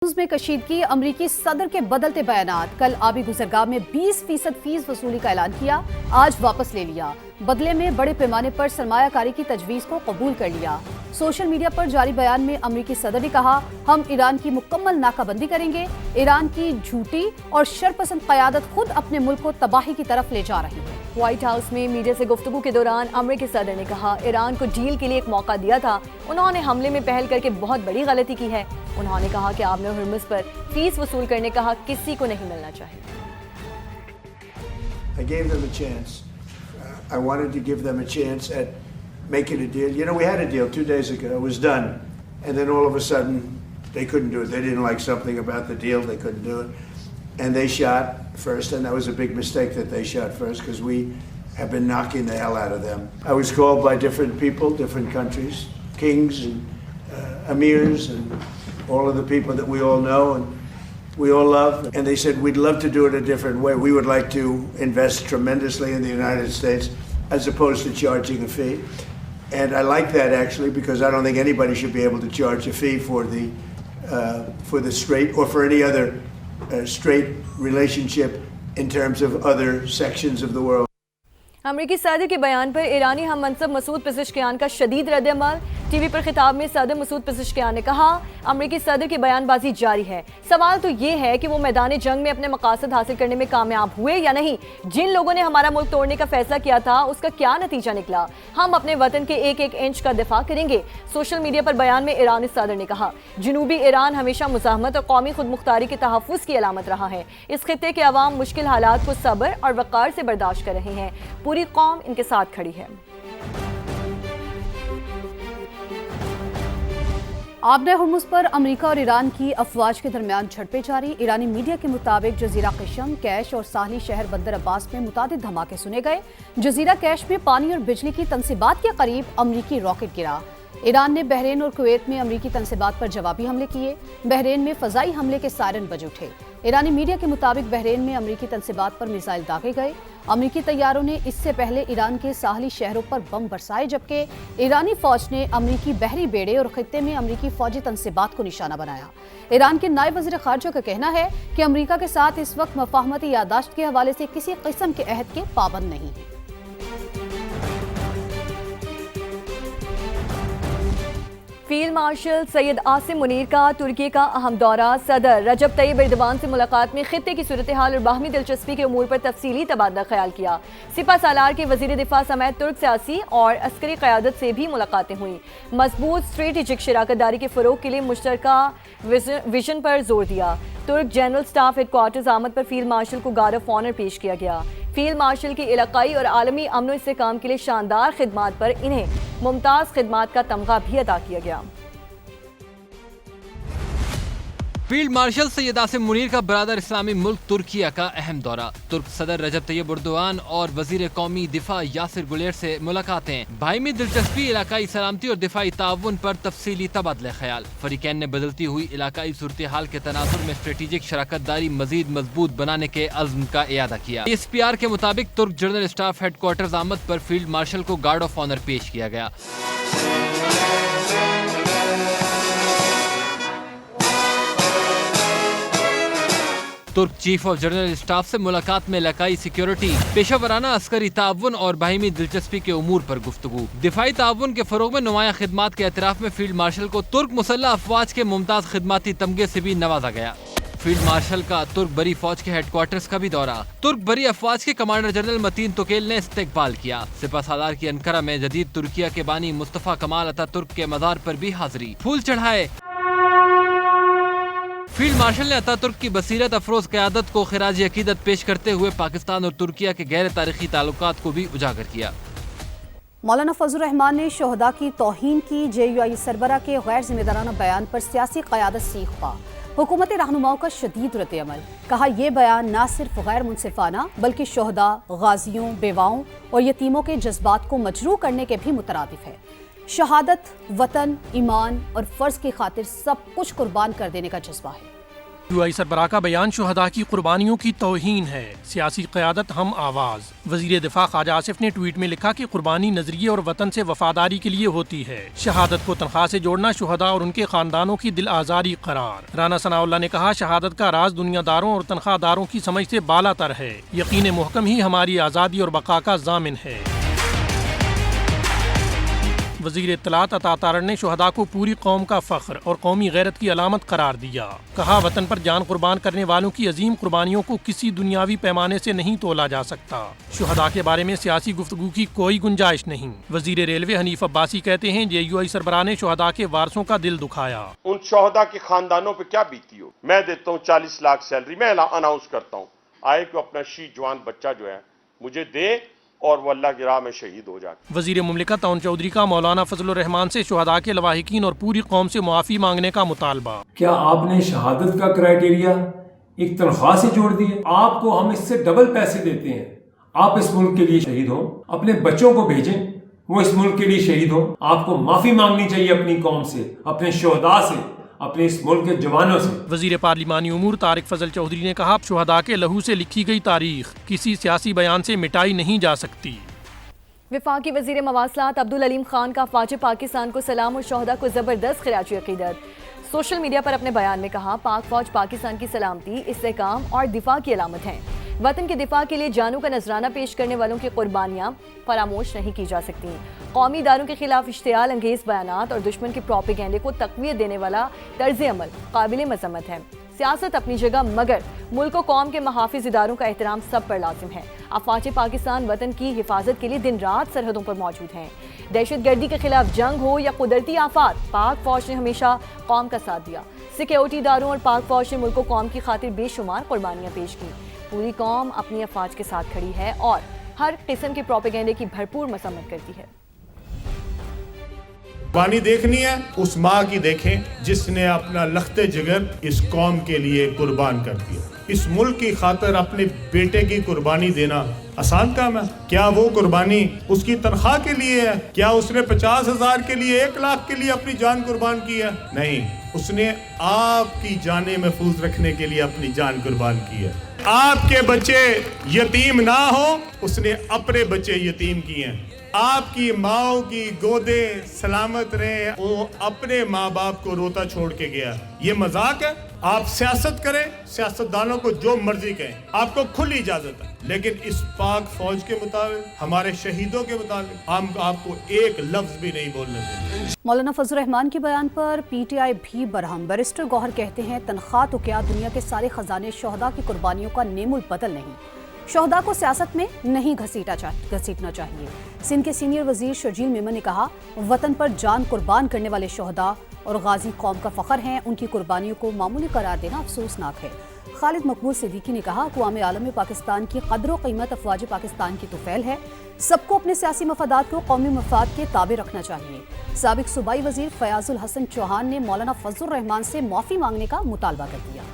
में कशीदगी अमरीकी सदर के बदलते बयानात। कल आबी गुजरगाह में 20% फीस वसूली का ऐलान किया, आज वापस ले लिया। बदले में बड़े पैमाने पर सरमायाकारी की तजवीज़ को कबूल कर लिया। सोशल मीडिया पर जारी बयान में अमरीकी सदर ने कहा, हम ईरान की मुकम्मल नाकाबंदी करेंगे। ईरान की झूठी और शरपसंद क़यादत खुद अपने मुल्क को तबाही की तरफ ले जा रही है। व्हाइट हाउस में मीडिया से गुफ्तगू के दौरान अमरीकी सदर ने कहा, ईरान को डील के लिए एक मौका दिया था, उन्होंने हमले में पहल करके बहुत बड़ी गलती की है। उन्होंने कहा कि आबने हुर्मुज़ पर फीस वसूल करने का हक किसी को नहीं मिलना चाहिए। I gave them a chance. I wanted to give them a chance at making a deal. You know, we had a deal 2 days ago. It was done. And then all of a sudden, they couldn't do it. They didn't like something about the deal. They couldn't do it. And they shot first. And that was a big mistake that they shot first because we have been knocking the hell out of them. I was called by different people, different countries, kings and emirs and all of the people that we all know and we all love. And they said, we'd love to do it a different way. We would like to invest tremendously in the United States as opposed to charging a fee. And I like that actually because I don't think anybody should be able to charge a fee for the straight or for any other straight relationship in terms of other sections of the world. अमरीकी सदर के बयान पर ईरानी हम मनसब Masood Pezeshkian का शदीद रद्द-ए-अमल। TV पर खिताब में सदर मसूद पेज़ेश्कियान ने कहा, अमरीकी सदर की बयानबाजी जारी है। सवाल तो ये है कि वो मैदान जंग में अपने मकासद हासिल करने में कामयाब हुए या नहीं। जिन लोगों ने हमारा मुल्क तोड़ने का फैसला किया था, उसका क्या नतीजा निकला। हम अपने वतन के एक एक इंच का दिफा करेंगे। सोशल मीडिया पर बयान में ईरानी सदर ने कहा, जनूबी ईरान हमेशा मुज़ाहमत और कौमी खुदमुख्तारी के तहफ़्फ़ुज़ की अलामत रहा है। इस खित्ते के अवाम मुश्किल हालात को सब्र और वक़ार से बर्दाश्त कर रहे हैं। पूरी कौम इनके साथ खड़ी है। आबने हुर्मुज़ पर अमेरिका और ईरान की अफवाज के दरमियान झड़पें जारी। ईरानी मीडिया के मुताबिक जजीरा क़शम, कैश और साहली शहर बंदर अब्बास में मुतादिद धमाके सुने गए। जजीरा कैश में पानी और बिजली की तनसीबात के करीब अमरीकी रॉकेट गिरा। ईरान ने बहरीन और कुवैत में अमरीकी तनसीबात पर जवाबी हमले किए। बहरीन में फ़ज़ाई हमले के सायरन बज उठे। ईरानी मीडिया के मुताबिक बहरीन में अमरीकी तनसीबात पर मिसाइल दागे गए। अमरीकी तैयारों ने इससे पहले ईरान के साहली शहरों पर बम बरसाए, जबकि ईरानी फौज ने अमरीकी बहरी बेड़े और खित्ते में अमरीकी फौजी तनसीबात को निशाना बनाया। ईरान के नायब वज़ीर ख़ारजा का कहना है कि अमरीका के साथ इस वक्त मफ़ाहमती यादाश्त के हवाले से किसी किस्म के अहद के पाबंद नहीं है। फील्ड मार्शल सैयद आसिम मुनीर का तुर्की का अहम दौरा। सदर रजब तैयब एर्दोगान से मुलाकात में खित्ते की सूरत हाल और बाहमी दिलचस्पी के उमूर पर तफसीली तबादला ख्याल किया। सिपा सालार के वजीर दिफा समेत तुर्क सियासी और अस्करी क़यादत से भी मुलाकातें हुई। मजबूत स्ट्रेटेजिक शराकतदारी के फ़रोग के लिए मुश्तरका विजन पर जोर दिया। तुर्क जनरल स्टाफ हेडक्वार्टर्स आमद पर फील्ड मार्शल को गार्ड ऑफ ऑनर पेश किया गया। फील्ड मार्शल की इलाकाई और आलमी अमन इस्तेहकाम के लिए शानदार खिदमात पर इन्हें मुमताज़ खिदमात का तमगा भी अता किया गया। फील्ड मार्शल सैयद आसिम मुनीर का बरादर इस्लामी मुल्क तुर्किया का अहम दौरा। तुर्क सदर रजब तैयब एर्दोगान और वजीर कौमी दिफा यासिर गुलेर से मुलाकातें। बाहिमी दिलचस्पी, इलाकाई सलामती और दिफाई ताउन पर तफसीली तबादला ख्याल। फरीकैन ने बदलती हुई इलाकाई सूरत हाल के तनाजुर में स्ट्रेटेजिक शराकत दारी मजीद मजबूत बनाने के अज़्म का इयादा किया। SPR के मुताबिक तुर्क जनरल स्टाफ हेडक्वार्टर्स आमद पर फील्ड मार्शल को गार्ड ऑफ ऑनर पेश किया गया। तुर्क चीफ ऑफ जनरल स्टाफ से मुलाकात में इलाकाई सिक्योरिटी, पेशा वराना अस्करी ताउन और बाहिमी दिलचस्पी के उमूर पर गुफ्तगू। दिफाई ताउन के फरोग में नुमाया खिदमात के एतराफ में फील्ड मार्शल को तुर्क मुसल्लह अफवाज के मुमताज खिदमाती तमगे से भी नवाजा गया। फील्ड मार्शल का तुर्क बरी फौज के हेडक्वार्टर्स का भी दौरा। तुर्क बरी अफवाज के कमांडर जनरल मतीन तुकेल ने इस्तकबाल किया। सिपा सालार की अंकारा में जदीद तुर्किया के बानी मुस्तफा कमाल अतातुर्क के मज़ार पर भी हाजिरी, फूल चढ़ाए। फील्ड मार्शल ने अतातुर्क की बसीरत अफरोज क़यादत को खिराज अकीदत पेश करते हुए पाकिस्तान और तुर्किया के गहरे तारीखी ताल्लुकात को भी उजागर किया। मौलाना फजल रहमान ने शोहदा की तौहीन की। JUI सरबरा के गैर जिम्मेदाराना बयान पर सियासी क़यादत सीख पा। हुकूमती रहनुमाओं का शदीद रद्द-ए-अमल। कहा, यह बयान न सिर्फ गैर मुनसिफाना बल्कि शोहदा, गाजियों, बेवाओं और यतीमों के जज्बात को मजरूह करने के भी मुतरादिफ है। शहादत, वतन, ईमान और फ़र्ज की खातिर सब कुछ कुर्बान कर देने का जज्बा है। UI सरबराह का बयान शुहदा की कुर्बानियों की तौहीन है, सियासी क़यादत हम आवाज़। वज़ीर दिफा ख्वाजा आसिफ ने ट्वीट में लिखा कि कुर्बानी नजरिए और वतन से वफादारी के लिए होती है। शहादत को तनख्वाह से जोड़ना शुहदा और उनके खानदानों की दिल आज़ारी करार। राना सनाउल्लाह ने कहा, शहादत का राज दुनियादारों और तनख्वाहदारों की समझ से बालातर है। यकीन मुहकम ही हमारी आज़ादी और बका का ज़ामिन है। वज़ीर इत्तलात अता तारड़ ने शुहदा को पूरी कौम का फ़ख्र और कौमी गैरत की अलामत करार दिया। कहा, वतन पर जान कुर्बान करने वालों की अजीम कुर्बानियों को किसी दुनियावी पैमाने से नहीं तोला जा सकता। शुहदा के बारे में सियासी गुफ्तगू की कोई गुंजाइश नहीं। वज़ीर रेलवे हनीफ अब्बासी कहते हैं, JUI सरबराह ने शुहदा के वारसों का दिल दुखाया। उन शोहदा के खानदानों पे क्या बीती हो। मैं देता हूँ 40 लाख सैलरी, मैं अनाउंस करता हूँ, आए को अपना शहीद जवान बच्चा जो है मुझे दे और वो अल्लाह की राह में शहीद हो जाए। वज़ीर मुमलिकत तौन चौधरी का मौलाना फजलुर रहमान से शुहदा के लवाहिकीन और पूरी कौम से मुआफ़ी मांगने का मुतालबा। क्या आपने शहादत का क्राइटेरिया एक तनख्वाह से जोड़ दिए? आपको हम इससे डबल पैसे देते हैं, आप इस मुल्क के लिए शहीद हो, अपने बच्चों को भेजें, वो इस मुल्क के लिए शहीद हो। आपको माफ़ी मांगनी चाहिए अपनी कौम से, अपने शुहदा से, अपने इस मुल्क के जवानों से। वज़ीर पार्लिमानी उमूर तारिक फजल चौधरी ने कहा, शुहदा के लहू से लिखी गई तारीख किसी सियासी बयान से मिटाई नहीं जा सकती। वफाकी वज़ीर मवासलात अब्दुल अलीम खान का फ़ौज पाकिस्तान को सलाम और शोहदा को ज़बरदस्त खिराजी अक़ीदत। सोशल मीडिया पर अपने बयान में कहा, पाक फ़ौज पाकिस्तान की सलामती, इस्तेहकाम और दिफा की अलामत है। वतन के दिफा के लिए जानों का नजराना पेश करने वालों की कुर्बानियाँ फरामोश नहीं की जा सकती। कौमी इदारों के खिलाफ इश्तियाल अंगेज़ बयानात और दुश्मन के प्रोपेगेंडे को तक़वियत देने वाला तर्ज़ अमल काबिल मज़म्मत है। सियासत अपनी जगह, मगर मुल्क और कौम के महाफिज इदारों का एहतराम सब पर लाजिम है। अफ़वाज पाकिस्तान वतन की हिफाजत के लिए दिन रात सरहदों पर मौजूद हैं। दहशत गर्दी के खिलाफ जंग हो या कुदरती आफात, पाक फ़ौज ने हमेशा कौम का साथ दिया। सिक्योरिटी इदारों और पाक फ़ौज ने मुल्क और कौम की खातिर बेशुमार कुर्बानियाँ पेश की। पूरी कौम अपनी अफ़वाज के साथ खड़ी है और हर किस्म के प्रोपेगेंडे की भरपूर मसम्मत करती है। कुर्बानी देखनी है, उस माँ की देखें जिसने अपना लख्ते जिगर इस कौम के लिए कुर्बान कर दिया। इस मुल्क की खातिर अपने बेटे की कुर्बानी देना आसान काम है? क्या वो कुर्बानी उसकी तनख्वाह के लिए है? क्या उसने 50,000 के लिए, 1 लाख के लिए अपनी जान कुर्बान की है? नहीं, उसने आपकी जानें महफूज रखने के लिए अपनी जान कुर्बान की है। आपके बच्चे यतीम ना हो, उसने अपने बच्चे यतीम किए हैं। आपकी माओ की गोदे सलामत रहे, वो अपने माँ बाप को रोता छोड़ के गया। ये मजाक है? आप सियासत करें, सियासतदानों को जो मर्जी कहें, आपको खुली इजाजत है, लेकिन इस पाक फौज के मुताबिक, हमारे शहीदों के मुताबिक हम आपको एक लफ्ज भी नहीं बोलने देंगे। मौलाना फजल रहमान के बयान पर PTI भी बरहम। बैरिस्टर गौहर कहते हैं, तनख्वाह तो क्या, दुनिया के सारे खजाने शोहदा की कुर्बानियों का नेमुल बदल नहीं। शोहदा को सियासत में नहीं घसीटना चाहिए। सिंध के सीनियर वजीर शर्जील मेमन ने कहा, वतन पर जान कुर्बान करने वाले शोहदा और गाजी कौम का फ़ख्र हैं, उनकी कुर्बानियों को मामूली करार देना अफसोसनाक है। खालिद मकबूल सिद्दीकी ने कहा, अक़वाम आलम में पाकिस्तान की कदर व क़ीमत अफ़वाज पाकिस्तान की तुफ़ैल है, सबको अपने सियासी मफादात को कौमी मफाद के ताबे रखना चाहिए। साबिक़ सूबाई वज़ीर फ़याज़ुल हसन चौहान ने मौलाना फजल रहमान से माफ़ी मांगने का मुतालबा कर दिया।